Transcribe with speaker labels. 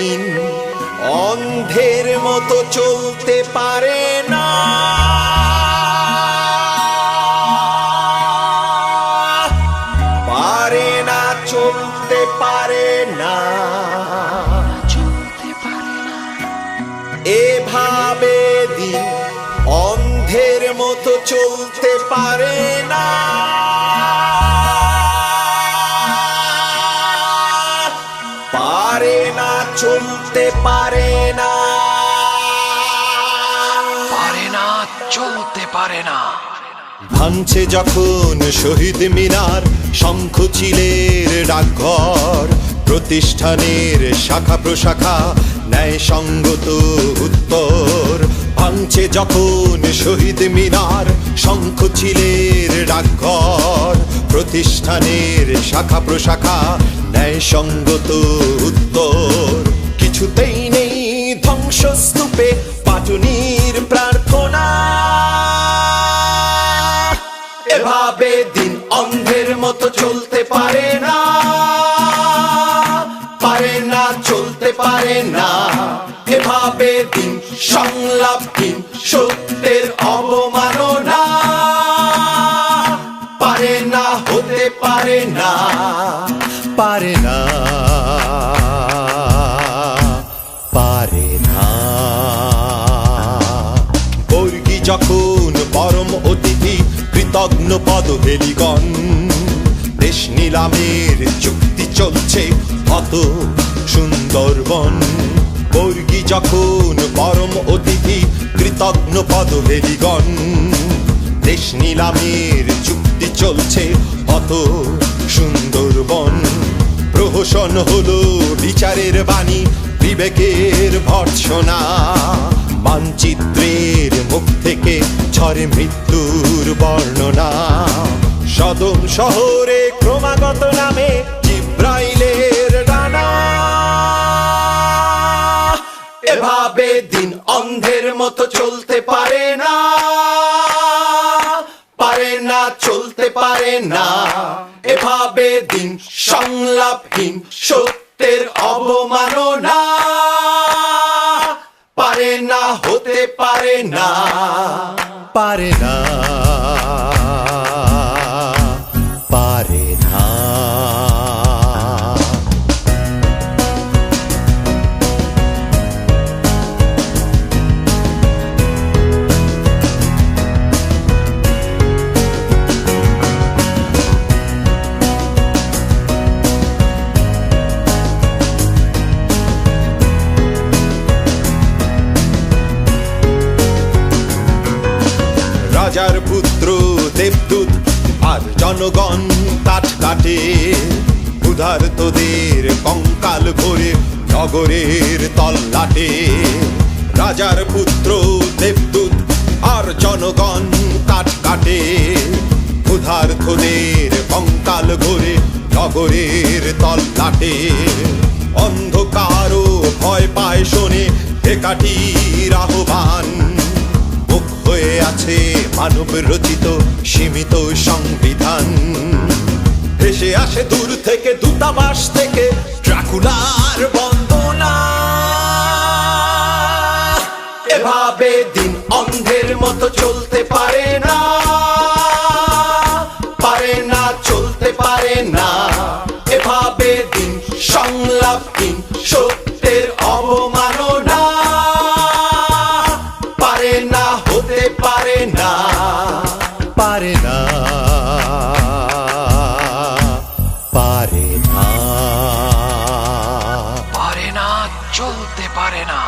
Speaker 1: দিন অন্ধের মতো চলতে পারে না। পারে না, চলতে পারে না, এভাবে দিন অন্ধের মতো চলতে পারে না। পারে না, চলতে পারে না,
Speaker 2: পারে না, চলতে পারে না।
Speaker 1: ভাঙছে যখন শহীদ মিনার, শঙ্খচিলের ডাকঘর, প্রতিষ্ঠানের শাখা প্রশাখা ন্যায় সঙ্গত উত্তর। ভাঙছে যখন শহীদ মিনার, শঙ্খচিলের ডাকঘর, প্রতিষ্ঠানের শাখা প্রশাখা ন্যায় সঙ্গত উত্তর। কিছুতেই নেই ধ্বংসস্তূপে পাটুনির প্রার্থনা। এভাবে দিন অন্ধের মতো চলতে পারে না। পারে না, চলতে পারে না, এভাবে দিন সংলাপহীন সত্যের অবমাননা। পারে না, হতে পারে না, পারে না, পারে না। বর্গী যখন পরম অতিথি কৃতজ্ঞ পদহেলিগণ, দেশ নিলামের চুক্তি চলছে অত সুন্দরবন। বর্গী যখন পরম অতিথি কৃতজ্ঞ পদহেলিগণ, দেশ নিলামের চুক্তি চলছে অত সুন্দরবন। প্রহসন হলো বিচারের বাণী, বিবেকের ভর্ৎসনা। মানচিত্রের মুখ থেকে ঝরে মৃত্যুর বর্ণনা। সদম শহরে ক্রমাগত নামে জিব্রাইলের ডানা। এভাবে দিন অন্ধের মতো চলতে পারে না। পারে না, চলতে পারে না, এভাবে দিন সংলাপহীন সত্যের অবমাননা। পারে না, হতে পারে না, পারে না, পারে না। রাজার পুত্র দেবদূত আর জনগণ কাঠ কাটে, ক্ষুধার্তদের কঙ্কাল ভরে নগরের তল্লাটে। রাজার পুত্র দেবদূত আর জনগণ কাঠ কাটে, ক্ষুধার্তদের কঙ্কাল ভরে নগরের তল্লাটে। অন্ধকারও ভয় পায় শোনে হেকাঠির আহ্বান। হয়ে আছে মানব রচিত সীমিত সংবিধান। ভেসে আসে দূর থেকে দূতাবাস থেকে ড্রাকুলার বন্দনা। এভাবে দিন অন্ধের মতো চলতে পারে না। পারে না, চলতে পারে না, এভাবে দিন সংলাপহীন সত্যের অবমাননা। পারে না, হতে পারে না, পারে না, পারে না,
Speaker 2: পারে না, চলতে পারে না।